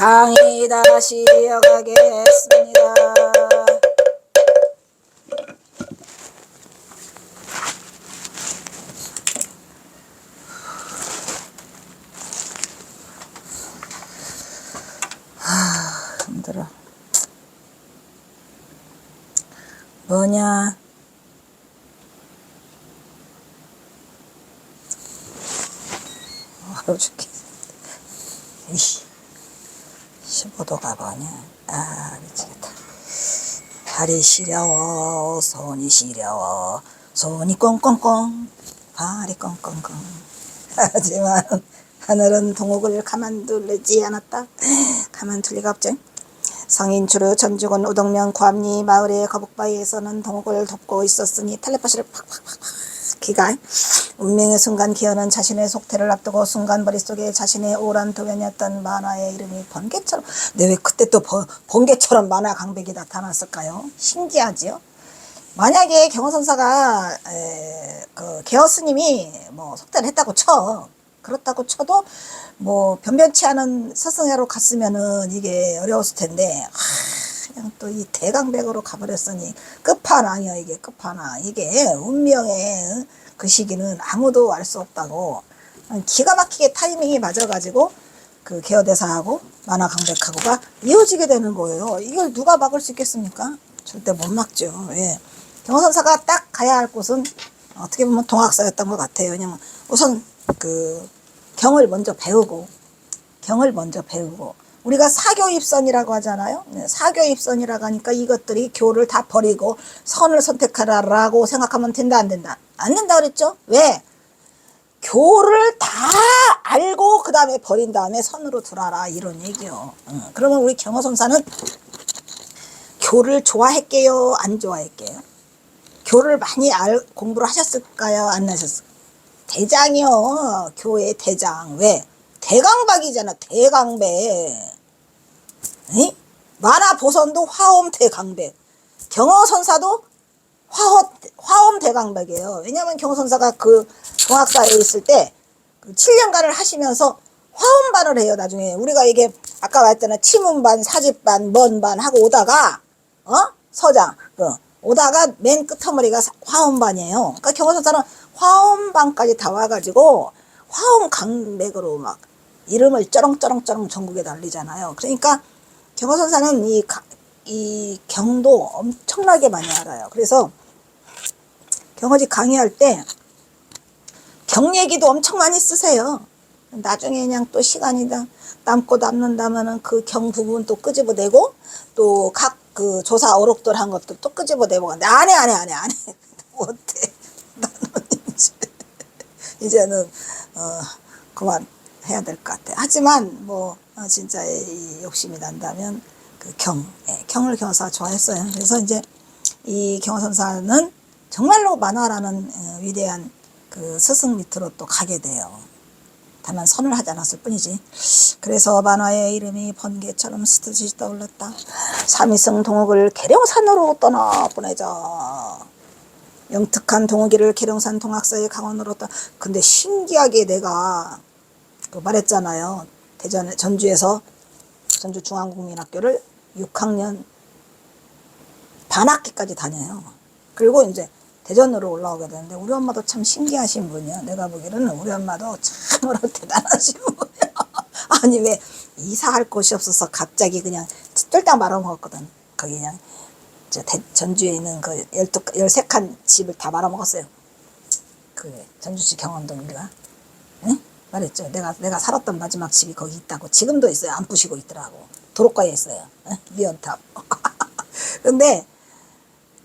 강의 다시 이어가겠습니다. 힘들어. 뭐냐? 어려워 죽겠어. 15도가 뭐냐? 아, 미치겠다. 발이 시려워, 손이 시려워, 손이 꽁꽁꽁, 발이 꽁꽁꽁. 하지만 하늘은 동옥을 가만두지 않았다. 가만둘 리가 없지. 성인추르 전주군 우동면 구암리 마을의 거북바위에서는 동옥을 돕고 있었으니 텔레파시를 팍팍팍팍 기가 운명의 순간 기어는 자신의 속태를 앞두고 순간 머릿속에 자신의 오란 도면이었던 만화의 이름이 번개처럼. 근데 왜 그때 또 번개처럼 만화 강백이 나타났을까요? 신기하지요. 만약에 경호선사가 그 개어스님이 뭐 속태를 했다고 쳐. 그렇다고 쳐도 뭐 변변치 않은 스승회로 갔으면은 이게 어려웠을 텐데 그냥 또 이 대강백으로 가버렸으니 끝판왕이야. 이게 끝판왕. 이게 운명의 그 시기는 아무도 알 수 없다고. 기가 막히게 타이밍이 맞아가지고 그 개어대사하고 만화강백하고가 이어지게 되는 거예요. 이걸 누가 막을 수 있겠습니까? 절대 못 막죠. 예. 경호선사가 딱 가야 할 곳은 어떻게 보면 동학사였던 것 같아요. 왜냐면 우선 그 경을 먼저 배우고 우리가 사교입선이라고 하잖아요. 사교입선이라고 하니까 이것들이 교를 다 버리고 선을 선택하라라고 생각하면 된다 안 된다? 안 된다 그랬죠? 왜? 교를 다 알고 그 다음에 버린 다음에 선으로 들어라 이런 얘기요. 그러면 우리 경호선사는 교를 좋아했게요? 안 좋아했게요? 교를 많이 공부를 하셨을까요? 안 하셨을까요? 대장이요. 교회 대장. 왜? 대강박이잖아. 대강백. 에? 만화보선도 화엄 대강백. 경호선사도 화엄 대강백이에요. 왜냐하면 경호선사가 그 동학사에 있을 때 그 7년간을 하시면서 화엄반을 해요. 나중에 우리가 이게 아까 말했잖아. 치문반, 사집반, 먼반 하고 오다가 서장 오다가 맨 끝머리가 화엄반이에요. 그러니까 경호선사는 화엄반까지 다 와가지고 화엄 강백으로 막 이름을 쩌렁쩌렁 전국에 날리잖아요. 그러니까 경호선사는 이 경도 엄청나게 많이 알아요. 그래서 경호지 강의할 때 경 얘기도 엄청 많이 쓰세요. 나중에 그냥 또 시간이 남고 남는다면은 그 경 부분 또 끄집어내고 또 각 그 조사 어록들 한 것도 또 끄집어내고. 근데 안 해. 못해. 나는 이제는 그만 해야 될 것 같아. 하지만 뭐 진짜 이 욕심이 난다면 그 경을 경호사 좋아했어요. 그래서 이제 이 경호선사는 정말로 만화라는 위대한 그 스승 밑으로 또 가게 돼요. 다만 선을 하지 않았을 뿐이지. 그래서 만화의 이름이 번개처럼 스듯이 떠올랐다. 삼위성 동옥을 계룡산으로 떠나보내자. 영특한 동옥이를 계룡산 동학사의 강원으로 떠나. 근데 신기하게 내가 그 말했잖아요. 전주에서 전주중앙국민학교를 6학년 반학기까지 다녀요. 그리고 이제 대전으로 올라오게 되는데 우리 엄마도 참 신기하신 분이야. 내가 보기에는 우리 엄마도 참으로 대단하신 분이야. 아니 왜 이사할 곳이 없어서 갑자기 그냥 쫄딱 말아먹었거든. 거기 그냥 전주에 있는 그 13칸 집을 다 말아먹었어요. 그 전주시 경원동인가? 응? 말했죠. 내가 살았던 마지막 집이 거기 있다고. 지금도 있어요. 안 부시고 있더라고. 도로가에 있어요. 미연탑. 근데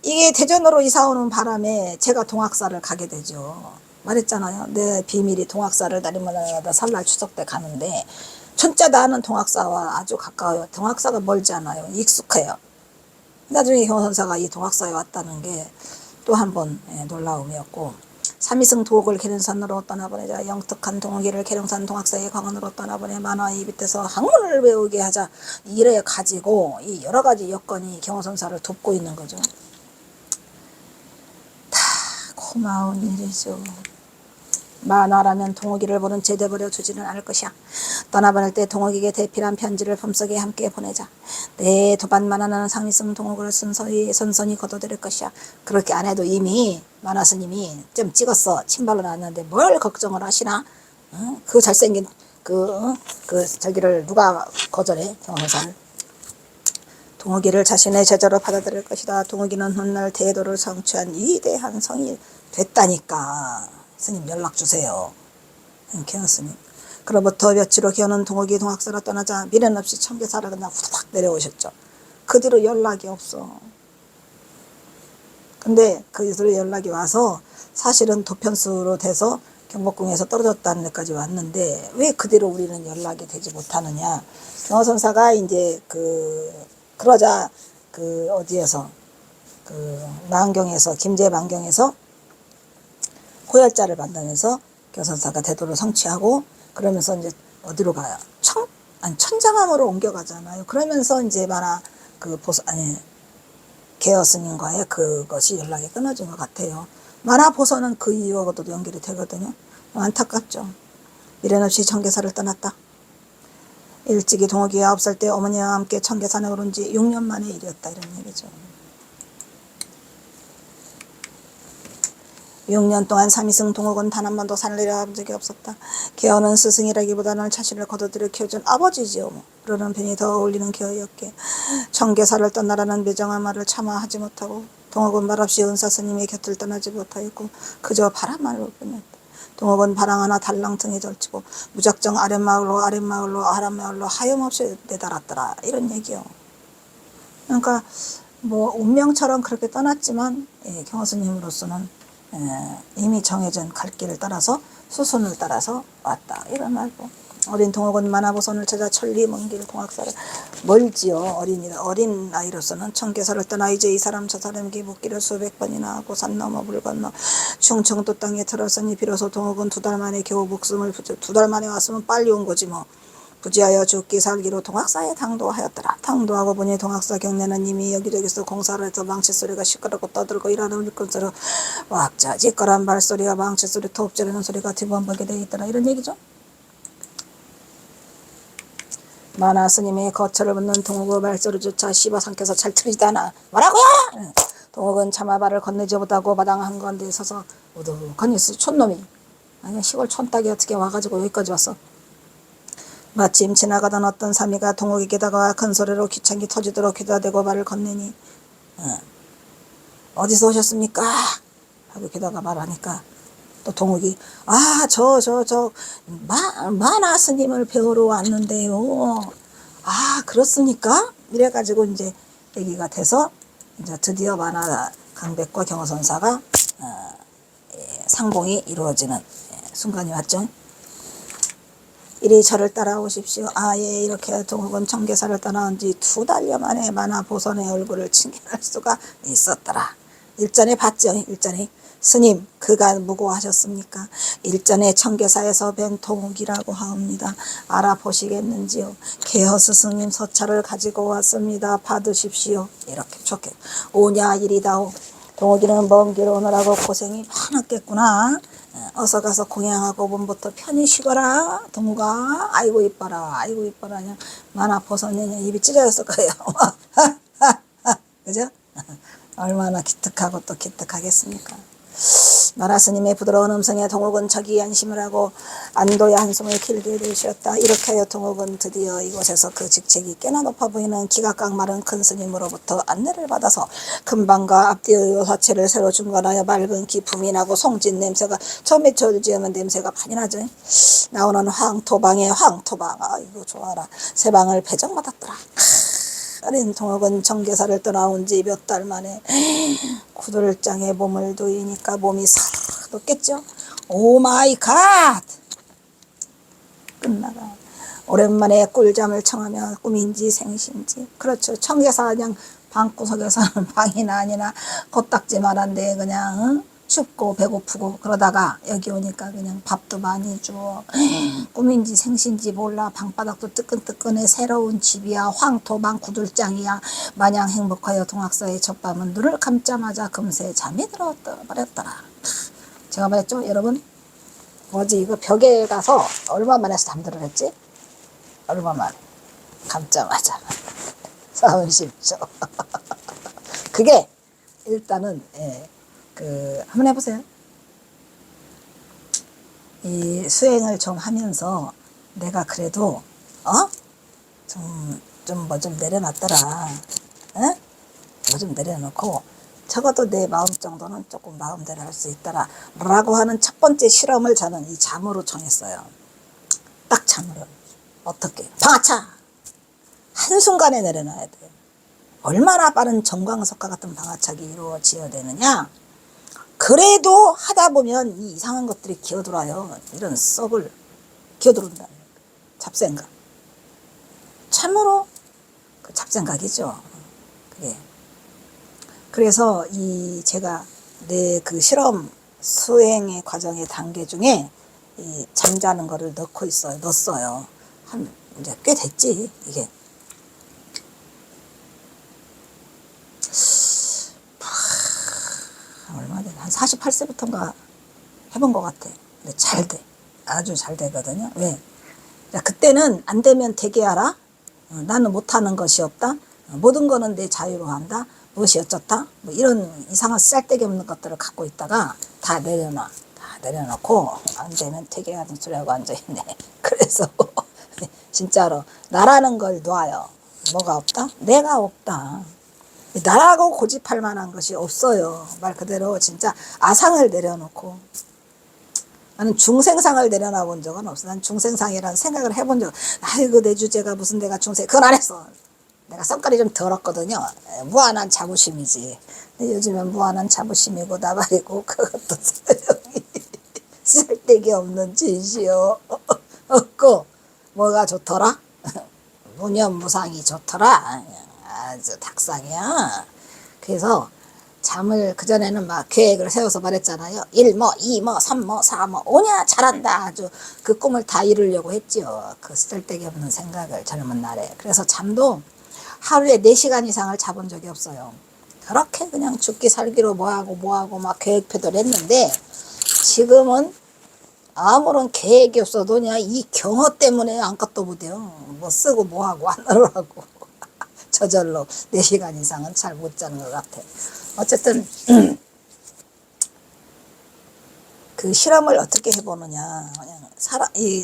이게 대전으로 이사 오는 바람에 제가 동학사를 가게 되죠. 말했잖아요. 내 비밀이 동학사를 날이마다 설날 추석 때 가는데 진짜 나는 동학사와 아주 가까워요. 동학사가 멀지 않아요. 익숙해요. 나중에 경호선사가 이 동학사에 왔다는 게 또 한 번 놀라움이었고, 삼위승 도옥을 계룡산으로 떠나보내자. 영특한 동옥이를 계룡산 동학사의 강원으로 떠나보내 만화의 밑에서 학문을 배우게 하자. 이래 가지고 이 여러 가지 여건이 경호선사를 돕고 있는 거죠. 다 고마운 일이죠. 만화라면 동욱이를 보는 죄 되버려 두지는 않을 것이야. 떠나보낼 때 동욱이에게 대필한 편지를 품속에 함께 보내자. 내 도반 만화는 상미승 동욱을 선선히 거둬들일 것이야. 그렇게 안 해도 이미 만화 스님이 좀 찍었어. 침발로 나왔는데 뭘 걱정을 하시나? 그 잘생긴 저기를 누가 거절해? 경험사를. 동욱이를 자신의 제자로 받아들일 것이다. 동욱이는 훗날 대도를 성취한 위대한 성이 됐다니까. 스님 연락 주세요. 개헌 스님. 그로부터 며칠 후 개헌은 동욱이 동학사로 떠나자 미련 없이 청계사를 그냥 후다닥 내려오셨죠. 그 뒤로 연락이 없어. 근데 그 뒤로 연락이 와서 사실은 도편수로 돼서 경복궁에서 떨어졌다는 데까지 왔는데 왜 그 뒤로 우리는 연락이 되지 못하느냐. 경허선사가 이제 그러자 어디에서 만경에서 김제만경에서 고열자를 만나면서 경선사가 대도를 성취하고 그러면서 이제 어디로 가요? 천장암으로 옮겨가잖아요. 그러면서 이제 만화 개허 스님과의 그것이 연락이 끊어진 것 같아요. 만화 보선은 그 이후하고도 연결이 되거든요. 안타깝죠. 미련 없이 청계사를 떠났다. 일찍이 동욱이 9살 때 어머니와 함께 청계산에 오른 지 6년 만의 일이었다. 이런 얘기죠. 6년 동안 삼이승 동욱은 단 한 번도 산을 내려간 적이 없었다. 개헌은 스승이라기보다는 자신을 거둬들여 키워준 아버지지요. 그러는 편이 더 어울리는 개헌이었기에 청계사를 떠나라는 매정한 말을 차마 하지 못하고 동욱은 말없이 은사 스님의 곁을 떠나지 못하였고 그저 바람만 올 뿐이었다. 동욱은 바람 하나 달랑등에 절치고 무작정 아랫마을로 하염없이 내달았더라. 이런 얘기요. 그러니까 뭐 운명처럼 그렇게 떠났지만 경허 스님으로서는 이미 정해진 갈 길을 따라서 수순을 따라서 왔다. 이런 말고 어린 동욱은 만화보선을 찾아 천리 먼 길 동학사를 멀지요. 어린 아이로서는 청계사를 떠나 이제 이 사람 저 사람에게 묻기를 수백 번이나 하고 산 넘어 물 건너 충청도 땅에 들어서니 비로소 동욱은 2달 만에 겨우 목숨을 2달 만에 왔으면 빨리 온 거지 뭐. 부지하여 죽기 살기로 동학사에 당도하였더라. 당도하고 보니 동학사 경내는 이미 여기저기서 공사를 해서 망치소리가 시끄럽고 떠들고 일하는 일꾼소리 왁자 찌꺼란 발소리와 망치소리 톱질하는 소리가 뒤범벅이 되어 있더라. 이런 얘기죠. 만화 스님의 거처를 묻는 동욱의 발소리조차 씹어삼켜서 잘 들리지도 않아. 뭐라고요? 동욱은 차마 발을 건네지 못하고 마당 한가운데 서서 우두커니 촌놈이 아니 시골 촌딱이 어떻게 와가지고 여기까지 왔어. 마침 지나가던 어떤 사미가 동욱에게 다가와 큰 소리로 귀창이 터지도록 귀에다 대고 말을 건네니 어디서 오셨습니까? 하고 귀에다가 말하니까 또 동욱이 만화 스님을 배우러 왔는데요. 아 그렇습니까? 이래가지고 이제 얘기가 돼서 이제 드디어 만화 강백과 경허선사가 상봉이 이루어지는 순간이 왔죠. 이리 저를 따라오십시오. 예, 이렇게 동욱은 청계사를 떠나온 지 2달여 만에 만화 보선의 얼굴을 칭찬할 수가 있었더라. 일전에 봤죠. 일전에 스님 그가 무고하셨습니까? 일전에 청계사에서 뵌 동욱이라고 하옵니다. 알아보시겠는지요? 개허 스승님 서찰을 가지고 왔습니다. 받으십시오. 이렇게 좋게 오냐 이리다오. 동욱이는 먼 길 오느라고 고생이 많았겠구나. 어서 가서 공양하고 몸부터 편히 쉬거라. 동욱아 아이고 이뻐라 그냥 만화 보선이 입이 찢어졌을 거예요. 그죠? 얼마나 기특하고 또 기특하겠습니까? 만화 스님의 부드러운 음성에 동욱은 저기 안심을 하고 안도의 한숨을 길게 내쉬었다. 이렇게 하여 동욱은 드디어 이곳에서 그 직책이 꽤나 높아 보이는 기가 꽉 마른 큰 스님으로부터 안내를 받아서 금방과 앞뒤의 요사체를 새로 중간하여 맑은 기품이 나고 송진 냄새가 처음에 지으면 냄새가 많이 나죠. 나오는 황토방에 황토방 이거 좋아라. 새 방을 배정받았더라. 어린 동욱은 청계사를 떠나온 지 몇 달 만에 구들장에 몸을 두이니까 몸이 싹 돋겠죠. 오 마이 갓! 끝나가. 오랜만에 꿀잠을 청하며 꿈인지 생신지. 그렇죠. 청계사 그냥 방구석에서는 방이나 아니나 코딱지만한데 그냥 춥고 배고프고 그러다가 여기 오니까 그냥 밥도 많이 줘. 꿈인지 생신지 몰라. 방바닥도 뜨끈뜨끈해. 새로운 집이야. 황토방 구들장이야. 마냥 행복하여 동학사의 첫밤은 눈을 감자마자 금세 잠이 들어버렸더라. 제가 말했죠 여러분. 뭐지 이거 벽에 가서 얼마 만에 잠들을 했지? 얼마 만에 감자마자 30초. 그게 일단은 한번 해보세요. 이 수행을 좀 하면서 내가 그래도 좀 뭐 좀 내려놨더라. 뭐 좀 내려놓고 적어도 내 마음 정도는 조금 마음대로 할 수 있더라 라고 하는 첫 번째 실험을 저는 이 잠으로 정했어요. 딱 잠으로. 어떻게? 방아차! 한순간에 내려놔야 돼요. 얼마나 빠른 정광석과 같은 방아착이 이루어져야 되느냐? 그래도 하다 보면 이 이상한 것들이 기어들어요. 이런 썩을 기어들어온다. 잡생각. 참으로 그 잡생각이죠. 그게. 그래서 제가 내 그 실험 수행의 과정의 단계 중에 이 잠자는 거를 넣었어요. 이제 꽤 됐지, 이게. 얼마 전에 한 48세부터인가 해본 것 같아. 근데 잘 돼. 아주 잘 되거든요. 왜? 그때는 안 되면 되게 하라. 나는 못하는 것이 없다. 모든 거는 내 자유로 한다. 무엇이 어쩌다. 뭐 이런 이상한 쌀데기 없는 것들을 갖고 있다가 다 내려놔. 다 내려놓고 안 되면 되게 하는 소리하고 앉아있네. 그래서 진짜로 나라는 걸 놔요. 뭐가 없다? 내가 없다. 나라고 고집할 만한 것이 없어요. 말 그대로 진짜 아상을 내려놓고. 나는 중생상을 내려놔 본 적은 없어. 난 중생상이라는 생각을 해본 적, 아이고 내 주제가 무슨 내가 중생, 그건 안 했어. 내가 성깔이 좀 더럽거든요. 무한한 자부심이지. 근데 요즘엔 무한한 자부심이고 나발이고 그것도 소용이 쓸데기 없는 짓이요. 없고 뭐가 좋더라? 무념무상이 좋더라. 아주 닭상이야. 그래서 잠을 그전에는 막 계획을 세워서 말했잖아요. 1뭐 2뭐 3뭐 4뭐 오냐 잘한다. 아주 그 꿈을 다 이루려고 했지요. 그 쓸데기 없는 생각을 젊은 날에. 그래서 잠도 하루에 4시간 이상을 자본 적이 없어요. 그렇게 그냥 죽기 살기로 뭐하고 막 계획표를 했는데 지금은 아무런 계획이 없어도 그냥 이 경어 때문에 아무것도 못해요. 뭐 쓰고 뭐하고 안 하려고. 저절로 4시간 이상은 잘 못 자는 것 같아. 어쨌든 그 실험을 어떻게 해보느냐. 그냥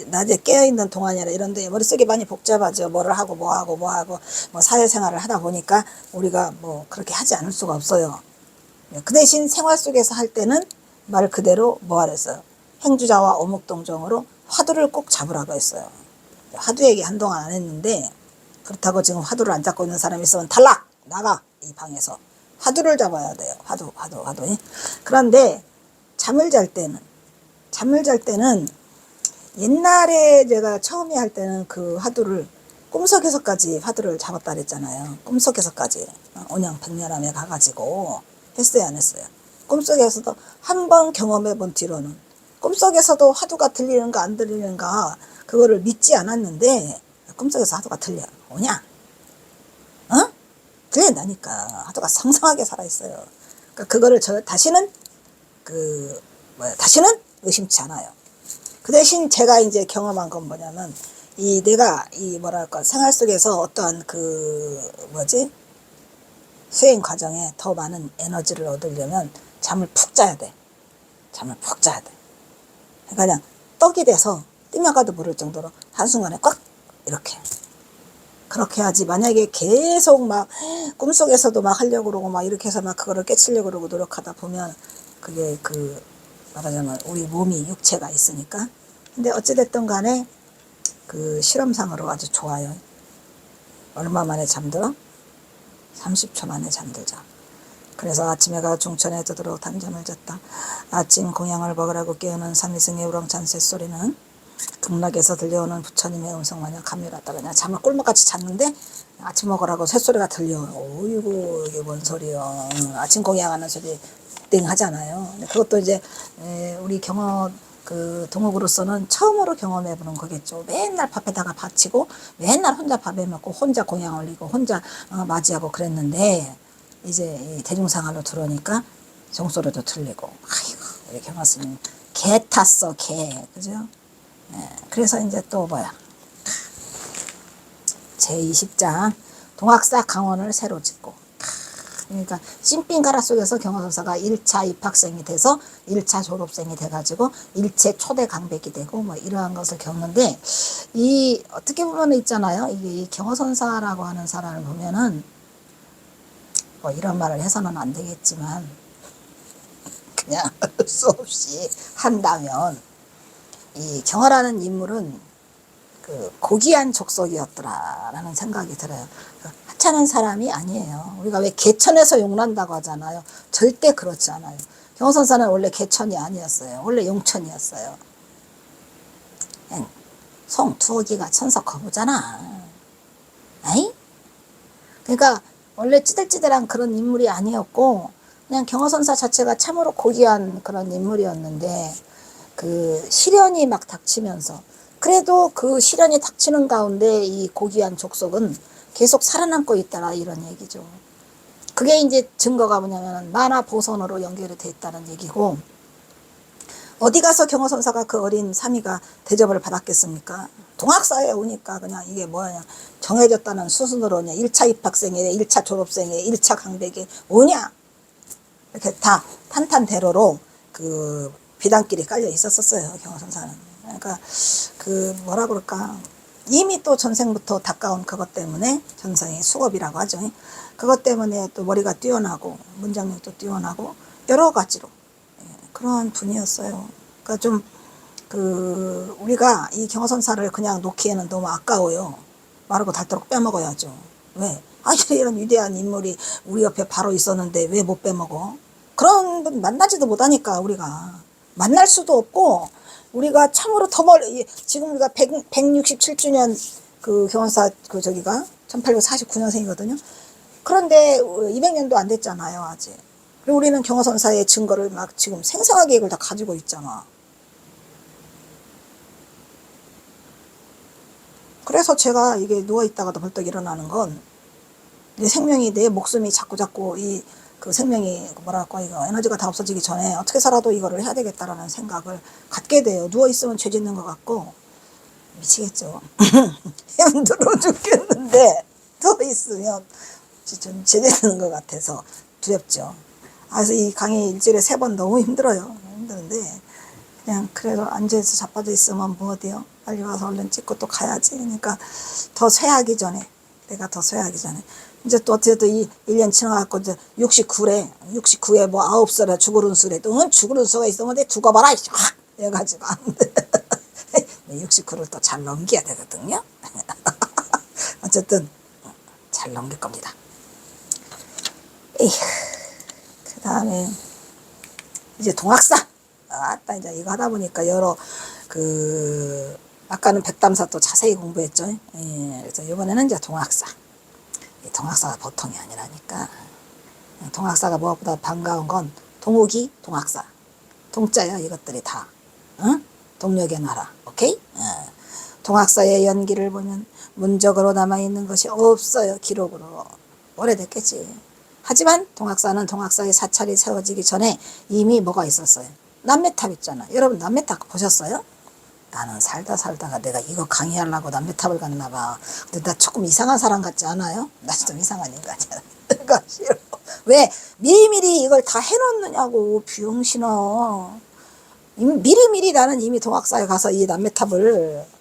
낮에 깨어있는 동안이나 이런 데 머릿속이 많이 복잡하죠. 뭐를 하고 뭐하고 뭐 사회생활을 하다 보니까 우리가 뭐 그렇게 하지 않을 수가 없어요. 그 대신 생활 속에서 할 때는 말 그대로 뭐 하랬어요. 행주자와 어묵동정으로 화두를 꼭 잡으라고 했어요. 화두 얘기 한동안 안 했는데 그렇다고 지금 화두를 안 잡고 있는 사람이 있으면 탈락! 나가! 이 방에서. 화두를 잡아야 돼요. 화두. 그런데 잠을 잘 때는 옛날에 제가 처음에 할 때는 그 화두를 꿈속에서까지 화두를 잡았다 그랬잖아요. 꿈속에서까지 온양백년암에 가가지고 했어요, 안 했어요? 꿈속에서도 한 번 경험해 본 뒤로는 꿈속에서도 화두가 들리는가 안 들리는가 그거를 믿지 않았는데 꿈속에서 화두가 들려. 오냐? 들린다니까. 화두가 상상하게 살아있어요. 그러니까 그거를 다시는 다시는 의심치 않아요. 그 대신 제가 이제 경험한 건 뭐냐면 내가 뭐랄까 생활 속에서 어떠한 수행 과정에 더 많은 에너지를 얻으려면 잠을 푹 자야 돼. 그러니까 그냥 떡이 돼서 뛰면 가도 모를 정도로 한순간에 꽉 이렇게. 그렇게 하지. 만약에 계속 막 꿈속에서도 막 하려고 그러고 막 이렇게 해서 막 그거를 깨치려고 그러고 노력하다 보면 그게 말하자면 우리 몸이 육체가 있으니까. 근데 어찌됐든 간에 그 실험상으로 아주 좋아요. 얼마 만에 잠들어? 30초 만에 잠들자. 그래서 아침에 가 중천에 뜨도록 단잠을 잤다. 아침 공양을 먹으라고 깨우는 삼위승의 우렁찬 쇳소리는 극락에서 들려오는 부처님의 음성마냥 감미롭다. 그냥 잠을 꿀먹같이 잤는데 아침 먹으라고 쇳소리가 들려. 어이구 이게 뭔 소리야. 아침 공양하는 소리 땡 하잖아요. 그것도 이제 우리 동업으로서는 처음으로 경험해보는 거겠죠. 맨날 밥에다가 바치고 맨날 혼자 밥에 먹고 혼자 공양 올리고 혼자 맞이하고 그랬는데 이제 대중생활로 들어오니까 종소리도 들리고 아이고 우리 경화스님 개 탔어, 개. 그죠? 그래서 이제 또 뭐야. 제20장 동학사 강원을 새로 짓고. 그러니까 찐빙가라 속에서 경호선사가 1차 입학생이 돼서 1차 졸업생이 돼가지고 일체 초대 강백이 되고 뭐 이러한 것을 겪는데, 이 어떻게 보면 있잖아요. 이게 이 경호선사라고 하는 사람을 보면은 뭐 이런 말을 해서는 안 되겠지만 그냥 수 없이 한다면, 이 경호라는 인물은 그 고귀한 족속이었더라라는 생각이 들어요. 하찮은 사람이 아니에요. 우리가 왜 개천에서 용난다고 하잖아요. 절대 그렇지 않아요. 경호선사는 원래 개천이 아니었어요. 원래 용천이었어요. 송 두어기가 천석 거부잖아. 아이? 그러니까 원래 찌들찌들한 그런 인물이 아니었고, 그냥 경호선사 자체가 참으로 고귀한 그런 인물이었는데, 그 시련이 막 닥치면서, 그래도 그 시련이 닥치는 가운데 이 고귀한 족속은 계속 살아남고 있다라, 이런 얘기죠. 그게 이제 증거가 뭐냐면 만화 보선으로 연결이 돼 있다는 얘기고, 어디 가서 경호선사가 그 어린 사미가 대접을 받았겠습니까? 동학사에 오니까 그냥 이게 뭐냐, 정해졌다는 수순으로 그냥 1차 입학생에 1차 졸업생에 1차 강백에 오냐, 이렇게 다 탄탄대로로 그 비단길이 깔려 있었어요, 경호선사는. 그러니까 그 뭐라 그럴까, 이미 또 전생부터 닦아온 그것 때문에, 전생의 수업이라고 하죠. 그것 때문에 또 머리가 뛰어나고 문장력도 뛰어나고 여러 가지로 그런 분이었어요. 그러니까 좀 그 우리가 이 경호선사를 그냥 놓기에는 너무 아까워요. 마르고 닳도록 빼먹어야죠. 왜? 아, 이런 위대한 인물이 우리 옆에 바로 있었는데 왜 못 빼먹어? 그런 분 만나지도 못하니까 우리가 만날 수도 없고, 우리가 참으로 더 멀리, 지금 우리가 167주년 그 경호사 그 저기가 1849년생이거든요. 그런데 200년도 안 됐잖아요, 아직. 그리고 우리는 경호선사의 증거를 막 지금 생생하게 이걸 다 가지고 있잖아. 그래서 제가 이게 누워있다가도 벌떡 일어나는 건, 내 생명이, 내 목숨이 자꾸 이 그 생명이 뭐랄까, 이거 에너지가 다 없어지기 전에 어떻게 살아도 이거를 해야 되겠다라는 생각을 갖게 돼요. 누워있으면 죄 짓는 것 같고, 미치겠죠. 힘들어 죽겠는데 누워있으면 좀 죄 짓는 것 같아서 두렵죠. 그래서 이 강의 일주일에 3번 너무 힘들어요. 힘드는데 그냥 그래도 앉아서 자빠져 있으면 뭐 어때요? 빨리 와서 얼른 찍고 또 가야지. 그러니까 더 쇠하기 전에, 내가 더 쇠하기 전에. 이제 또 어쨌든 이 1년 지나갖고 이제 69에 뭐 9살에 죽으른 수래. 또 죽으른 수가 있으면 내 죽어봐라. 확! 해가지고 안 돼. 69를 또 잘 넘겨야 되거든요. 어쨌든 잘 넘길 겁니다. 그 다음에 이제 동학사. 아따, 이제 이거 하다 보니까 여러 그 아까는 백담사 또 자세히 공부했죠. 예, 그래서 이번에는 이제 동학사. 이 동학사가 보통이 아니라니까. 동학사가 무엇보다 반가운 건 동욱이 동학사. 동자야, 이것들이 다. 응? 동력의 나라. 오케이? 동학사의 연기를 보면 문적으로 남아있는 것이 없어요. 기록으로. 오래됐겠지. 하지만 동학사는 동학사의 사찰이 세워지기 전에 이미 뭐가 있었어요? 남매탑 있잖아. 여러분 남매탑 보셨어요? 나는 살다가 내가 이거 강의하려고 남매탑을 갔나 봐. 근데 나 조금 이상한 사람 같지 않아요? 나 좀 이상한 인간이야. 내가 싫어. 왜? 미리미리 이걸 다 해놓느냐고, 비용신어. 미리미리 나는 이미 동학사에 가서 이 남매탑을.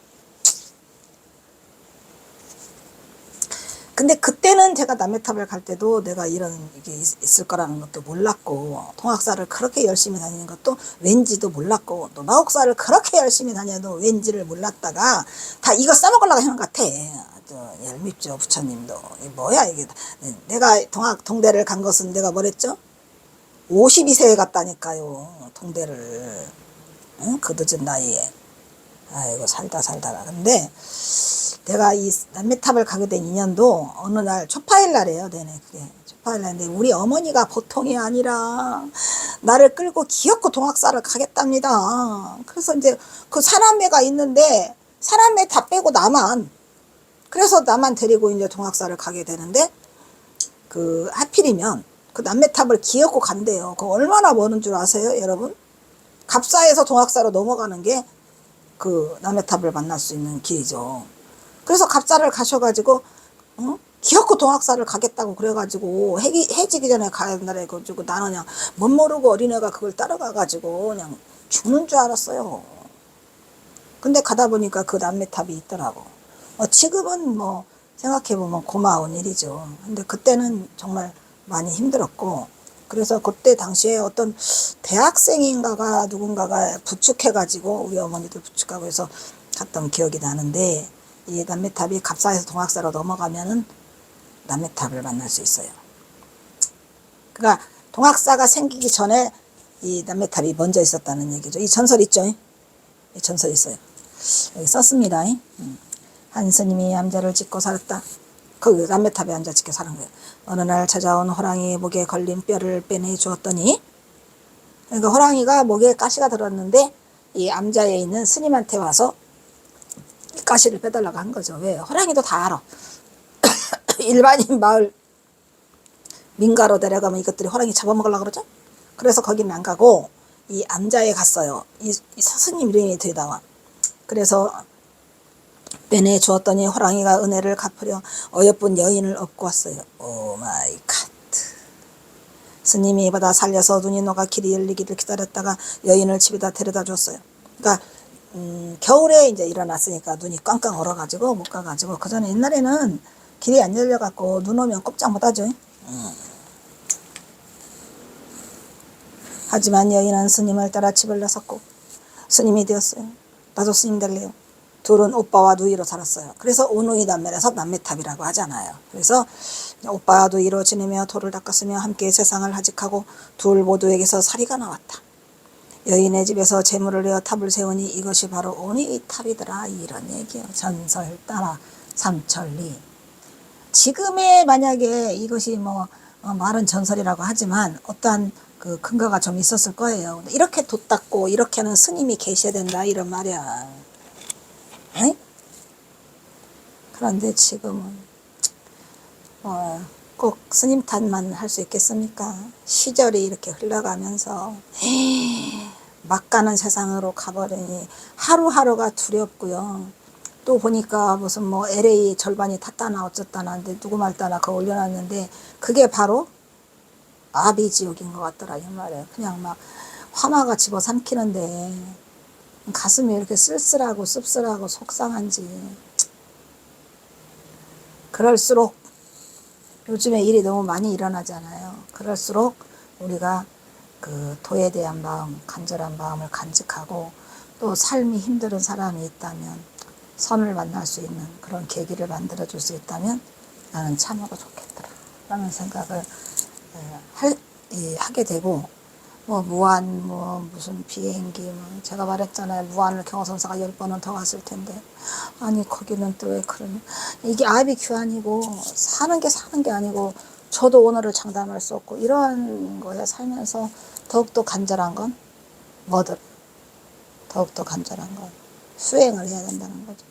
근데 그때는 제가 남매탑을 갈 때도 내가 이런 이게 있을 거라는 것도 몰랐고, 동학사를 그렇게 열심히 다니는 것도 왠지도 몰랐고, 또 마옥사를 그렇게 열심히 다녀도 왠지를 몰랐다가 다 이거 써먹으려고 하는 것 같아. 얄밉죠, 부처님도. 이 뭐야 이게. 내가 동대를 간 것은 내가 뭐랬죠? 52세에 갔다니까요, 동대를. 응? 그 늦은 나이에. 아이고, 살다가. 근데 내가 이 남매탑을 가게 된 인연도 어느 날 초파일 날이에요. 네네, 그게 초파일 날인데 우리 어머니가 보통이 아니라 나를 끌고 기어코 동학사를 가겠답니다. 그래서 이제 그 사남매가 있는데 사남매 다 빼고 나만, 그래서 나만 데리고 이제 동학사를 가게 되는데, 그 하필이면 그 남매탑을 기어코 간대요. 그거 얼마나 머는 줄 아세요, 여러분? 갑사에서 동학사로 넘어가는 게 그 남해탑을 만날 수 있는 길이죠. 그래서 갑사를 가셔가지고 기어코 동학사를 가겠다고 그래가지고 해지기 전에 가야 된다 해가지고 나는 그냥 못 모르고 어린애가 그걸 따라가가지고 그냥 죽는 줄 알았어요. 근데 가다 보니까 그 남매탑이 있더라고. 지금은 뭐 생각해보면 고마운 일이죠. 근데 그때는 정말 많이 힘들었고, 그래서 그때 당시에 어떤 대학생인가가 누군가가 부축해가지고 우리 어머니들 부축하고 해서 갔던 기억이 나는데, 이 남매탑이 갑사에서 동학사로 넘어가면은 남매탑을 만날 수 있어요. 그러니까 동학사가 생기기 전에 이 남매탑이 먼저 있었다는 얘기죠. 이 전설 있죠? 이 전설 있어요. 여기 썼습니다. 한 스님이 암자를 짓고 살았다. 그 남매탑에 앉아 짓고 사는 거예요. 어느 날 찾아온 호랑이 목에 걸린 뼈를 빼내 주었더니, 그러니까 호랑이가 목에 가시가 들었는데 이 암자에 있는 스님한테 와서 가시를 빼달라고 한 거죠. 왜? 호랑이도 다 알아. 일반인 마을 민가로 내려가면 이것들이 호랑이 잡아먹으려고 그러죠. 그래서 거기는 안 가고 이 암자에 갔어요. 이 스님 이름이 들다와. 그래서 빼내 주었더니 호랑이가 은혜를 갚으려 어여쁜 여인을 업고 왔어요. 오 마이 갓. 스님이 받아 살려서 눈이 녹아 길이 열리기를 기다렸다가 여인을 집에다 데려다 줬어요. 그러니까 겨울에 이제 일어났으니까 눈이 꽝꽝 얼어가지고 못 가가지고, 그 전에 옛날에는 길이 안 열려갖고 눈 오면 꼼짝 못하죠. 하지만 여인은 스님을 따라 집을 나섰고 스님이 되었어요. 나도 스님 될래요. 둘은 오빠와 누이로 살았어요. 그래서 오누이 남매라서 남매탑이라고 하잖아요. 그래서 오빠와 누이로 지내며 돌을 닦았으며 함께 세상을 하직하고 둘 모두에게서 사리가 나왔다. 여인의 집에서 재물을 내어 탑을 세우니 이것이 바로 오누이 탑이더라. 이런 얘기예요. 전설 따라 삼천리. 지금의 만약에 이것이 뭐 말은 전설이라고 하지만 어떠한 그 근거가 좀 있었을 거예요. 이렇게 돛닦고 이렇게 하는 스님이 계셔야 된다 이런 말이야. 에이? 그런데 지금은 꼭 스님 탓만 할 수 있겠습니까? 시절이 이렇게 흘러가면서 막 가는 세상으로 가버리니 하루하루가 두렵고요. 또 보니까 무슨 뭐 LA 절반이 탔다나 어쩌다나 하는데 누구 말따나 그거 올려놨는데 그게 바로 아비지옥인 것 같더라 이 말이에요. 그냥 막 화마가 집어삼키는데 가슴이 이렇게 쓸쓸하고 씁쓸하고 속상한지. 그럴수록 요즘에 일이 너무 많이 일어나잖아요. 그럴수록 우리가 그 도에 대한 마음, 간절한 마음을 간직하고 또 삶이 힘든 사람이 있다면 선을 만날 수 있는 그런 계기를 만들어 줄 수 있다면 나는 참으로 좋겠더라 라는 생각을 하게 되고, 뭐 무안 뭐 무슨 비행기 뭐 제가 말했잖아요. 무안을 경호선사가 10번은 더 갔을 텐데 아니 거기는 또 왜 그런, 이게 아비 규환이고 사는 게 아니고 저도 오늘을 장담할 수 없고 이런 거에 살면서 더욱더 간절한 건 뭐든 더욱더 간절한 건 수행을 해야 된다는 거죠.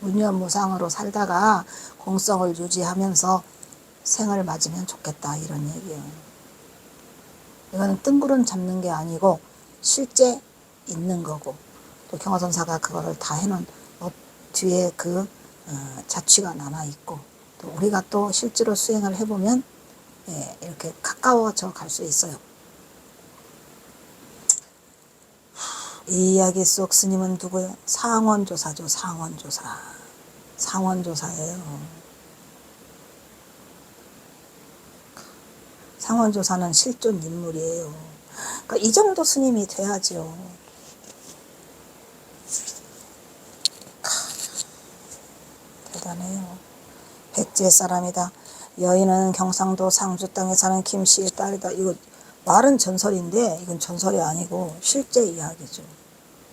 무념무상으로 살다가 공성을 유지하면서 생을 맞으면 좋겠다 이런 얘기예요. 이거는 뜬구름 잡는 게 아니고 실제 있는 거고, 또 경화선사가 그거를 다 해놓은 뒤에 그 자취가 남아있고, 또 우리가 또 실제로 수행을 해보면 이렇게 가까워져 갈 수 있어요. 이 이야기 속 스님은 누구예요? 상원조사죠. 상원조사. 상원조사예요. 상원조사는 실존 인물이에요. 그러니까 이 정도 스님이 돼야죠. 대단해요. 백제 사람이다. 여인은 경상도 상주 땅에 사는 김씨의 딸이다. 이거 말은 전설인데 이건 전설이 아니고 실제 이야기죠.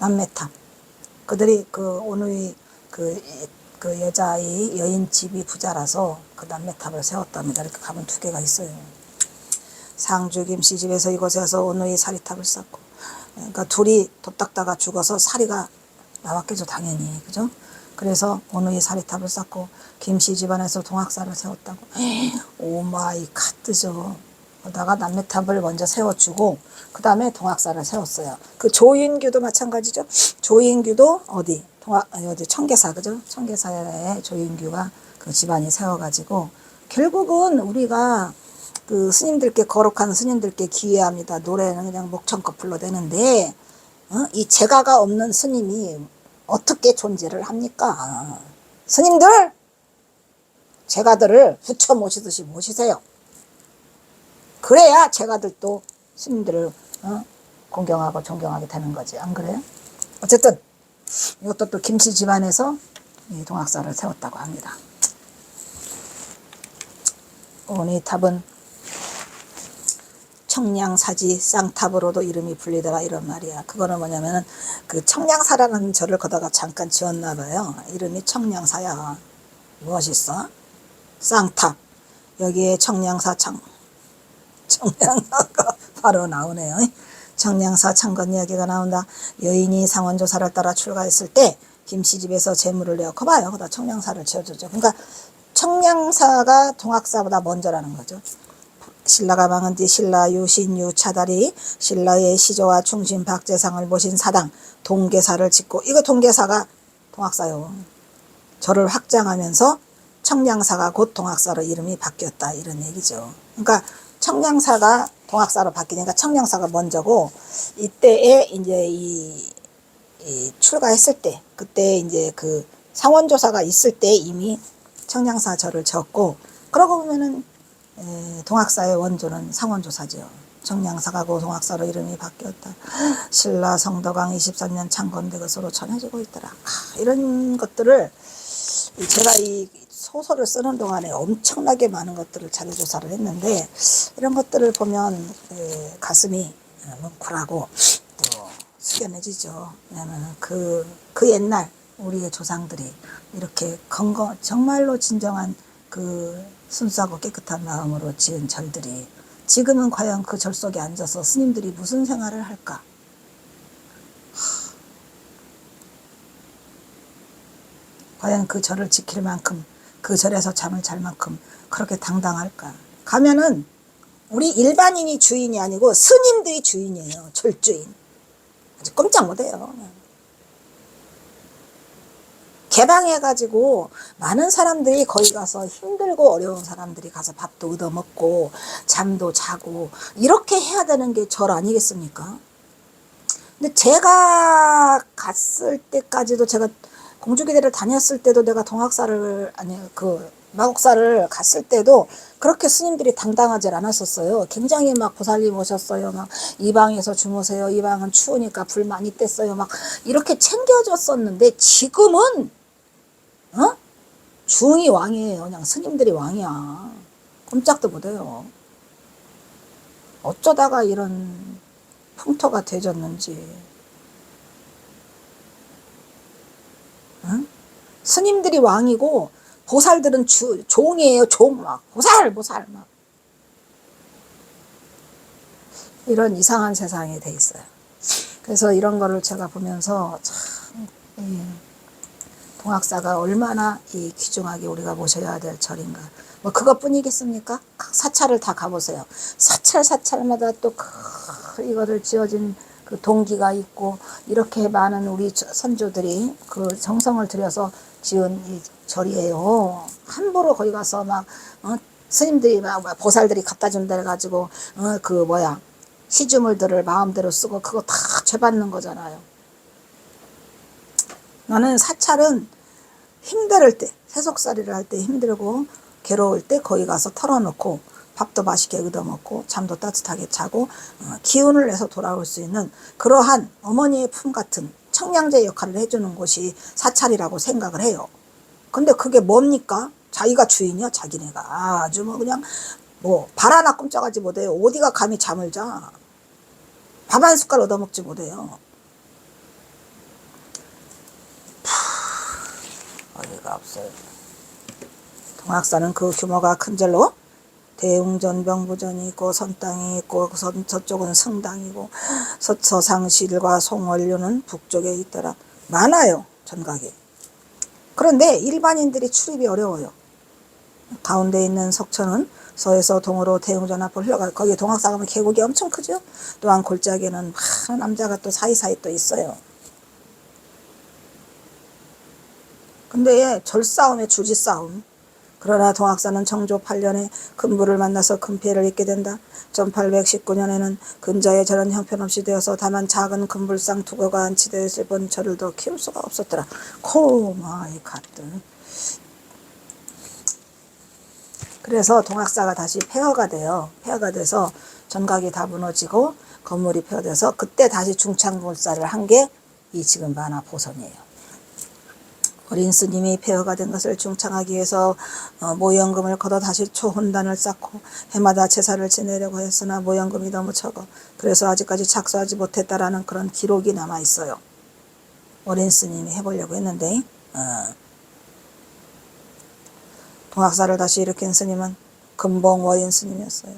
남매탑. 그들이 그 오누이 그 여자아이 여인 집이 부자라서 그 남매탑을 세웠답니다. 이렇게 가면 2개가 있어요. 상주 김씨 집에서 이곳에 와서 오누이 사리탑을 쌓고, 그러니까 둘이 돛닦다가 죽어서 사리가 나왔겠죠 당연히. 그죠? 그래서 오누이 사리탑을 쌓고 김씨 집안에서 동학사를 세웠다고. 오 마이 갓 뜨죠. 거다가 남매탑을 먼저 세워주고 그 다음에 동학사를 세웠어요. 그 조인규도 마찬가지죠. 조인규도 어디 어디 청계사 그죠? 청계사에 조인규가 그 집안이 세워가지고 결국은 우리가 그 스님들께 거룩한 스님들께 기회합니다. 노래는 그냥 목청껏 불러대는데 이 제가가 없는 스님이 어떻게 존재를 합니까? 스님들 제가들을 부처 모시듯이 모시세요. 그래야 제가들도 스님들을 공경하고 존경하게 되는 거지. 안 그래요? 어쨌든 이것도 또 김씨 집안에서 이 동학사를 세웠다고 합니다. 오니탑은 청량사지 쌍탑으로도 이름이 불리더라 이런 말이야. 그거는 뭐냐면은 그 청량사라는 절을 거다가 잠깐 지었나 봐요. 이름이 청량사야. 멋있어? 쌍탑. 여기에 청량사가 바로 나오네요. 청량사 창건 이야기가 나온다. 여인이 상원조사를 따라 출가했을 때 김씨집에서 재물을 내어 거봐요. 거기다 청량사를 지어줬죠. 그러니까 청량사가 동학사보다 먼저라는 거죠. 신라가 망한 뒤 신라 유신유 차달이 신라의 시조와 충신 박재상을 모신 사당 동계사를 짓고, 이거 동계사가 동학사요. 절을 확장하면서 청량사가 곧 동학사로 이름이 바뀌었다 이런 얘기죠. 그러니까 청량사가 동학사로 바뀌니까 청량사가 먼저고, 이때에 이제 이 출가했을 때, 그때 이제 그 상원조사가 있을 때 이미 청량사 절을 지었고, 그러고 보면은 동학사의 원조는 상원조사죠. 청량사가 고 동학사로 이름이 바뀌었다. 신라 성덕왕 23년 창건된 것으로 전해지고 있더라. 이런 것들을 제가 이 소설을 쓰는 동안에 엄청나게 많은 것들을 자료조사를 했는데, 이런 것들을 보면 가슴이 뭉클하고 또 숙연해지죠. 왜냐하면 그 옛날 우리의 조상들이 이렇게 정말로 진정한 그 순수하고 깨끗한 마음으로 지은 절들이 지금은 과연 그 절 속에 앉아서 스님들이 무슨 생활을 할까? 과연 그 절을 지킬 만큼, 그 절에서 잠을 잘 만큼 그렇게 당당할까? 가면은 우리 일반인이 주인이 아니고 스님들이 주인이에요. 절주인. 아주 꼼짝 못해요. 개방해가지고 많은 사람들이 거기 가서 힘들고 어려운 사람들이 가서 밥도 얻어먹고 잠도 자고 이렇게 해야 되는 게 절 아니겠습니까? 근데 제가 갔을 때까지도, 제가 공주기대를 다녔을 때도, 내가 동학사를 마곡사를 갔을 때도 그렇게 스님들이 당당하지 않았었어요. 굉장히 막 보살님 오셨어요. 막 이 방에서 주무세요. 이 방은 추우니까 불 많이 뗐어요. 막 이렇게 챙겨줬었는데, 지금은 중이 왕이에요. 그냥 스님들이 왕이야. 꼼짝도 못해요. 어쩌다가 이런 풍토가 되졌는지. 스님들이 왕이고 보살들은 종이에요. 종. 막 보살 막 이런 이상한 세상이 돼 있어요. 그래서 이런 거를 제가 보면서 참 동학사가 얼마나 이 귀중하게 우리가 모셔야 될 절인가. 뭐 그것뿐이겠습니까? 각 사찰을 다 가보세요. 사찰마다 또 이거를 지어진 그 동기가 있고, 이렇게 많은 우리 선조들이 그 정성을 들여서 지은 이 절이에요. 함부로 거기 가서 막 스님들이 막 보살들이 갖다 준다 해가지고 시주물들을 마음대로 쓰고 그거 다 죄받는 거잖아요. 나는 사찰은 힘들 때, 세속살이를 할 때 힘들고 괴로울 때 거기 가서 털어놓고 밥도 맛있게 얻어먹고 잠도 따뜻하게 자고 기운을 내서 돌아올 수 있는 그러한 어머니의 품 같은 청량제 역할을 해주는 곳이 사찰이라고 생각을 해요. 근데 그게 뭡니까? 자기가 주인이야. 자기네가 아주 그냥 발 하나 꿈쩍하지 못해요. 어디가 감히 잠을 자. 밥 한 숟갈 얻어먹지 못해요. 어디가 없어요. 동학사는 그 규모가 큰 절로 대웅전, 병부전이 있고 선당이 있고 저쪽은 성당이고 서상실과 송원류는 북쪽에 있더라. 많아요. 전각이. 그런데 일반인들이 출입이 어려워요. 가운데 있는 석천은 서에서 동으로 대웅전 앞을 흘러가. 거기 동학사 가면 계곡이 엄청 크죠. 또한 골짜기에는 많은 남자가 또 사이사이 또 있어요. 근데 절싸움에 주지싸움. 그러나 동학사는 정조 8년에 금부를 만나서 금패를 입게 된다. 1819년에는 금자의 절은 형편없이 되어서 다만 작은 금불상 두거가 안치되어 있을 뿐 절을 더 키울 수가 없었더라. 코마이 갓들. 그래서 동학사가 다시 폐허가 돼요. 폐허가 돼서 전각이 다 무너지고 건물이 폐허돼서 그때 다시 중창골사를 한 게 이 지금 만화 보선이에요. 어린 스님이 폐허가 된 것을 중창하기 위해서 모연금을 걷어 다시 초혼단을 쌓고 해마다 제사를 지내려고 했으나 모연금이 너무 적어 그래서 아직까지 착수하지 못했다라는 그런 기록이 남아 있어요. 어린 스님이 해보려고 했는데 동학사를 다시 일으킨 스님은 금봉원인 스님이었어요.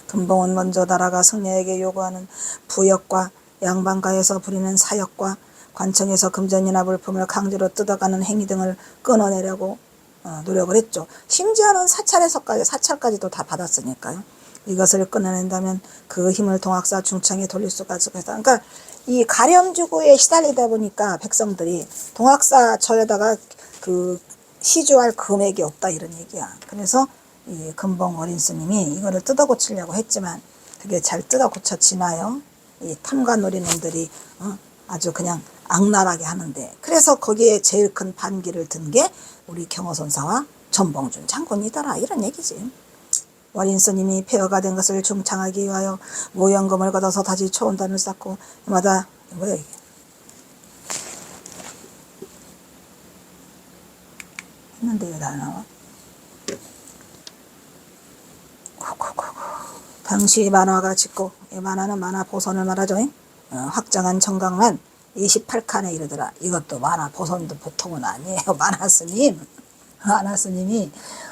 금봉은 먼저 나라가 승려에게 요구하는 부역과 양반가에서 부리는 사역과 관청에서 금전이나 물품을 강제로 뜯어가는 행위 등을 끊어내려고 노력을 했죠. 심지어는 사찰까지도 다 받았으니까요. 이것을 끊어낸다면 그 힘을 동학사 중창에 돌릴 수가 있다. 그러니까 이 가렴주구에 시달리다 보니까 백성들이 동학사 절에다가 그 시주할 금액이 없다 이런 얘기야. 그래서 이 금봉 어린 스님이 이거를 뜯어 고치려고 했지만 그게 잘 뜯어 고쳐지나요? 이 탐관 노리놈들이 아주 그냥 악랄하게 하는데 그래서 거기에 제일 큰 반기를 든 게 우리 경호선사와 전봉준 장군이더라 이런 얘기지. 어린 스님이 폐허가 된 것을 중창하기 위하여 모연금을 걷어서 다시 초원단을 쌓고 해마다 뭐야 이게 했는데 왜 다 나와? 당시 만화가 짓고 이 만화는 만화 보선을 말하죠. 확장한 정강만 28칸에 이르더라. 이것도 만화 보선도 보통은 아니에요. 만화 스님이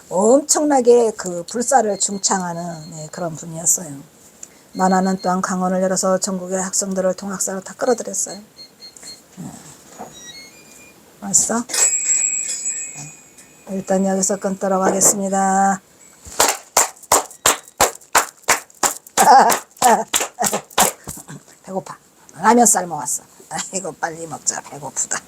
엄청나게 그 불사를 중창하는 그런 분이었어요. 만화는 또한 강원을 열어서 전국의 학생들을 동학사로 다 끌어들였어요. 왔어? 일단 여기서 끊도록 하겠습니다. 배고파. 라면 삶아 왔어. 이거 빨리 먹자. 배고프다.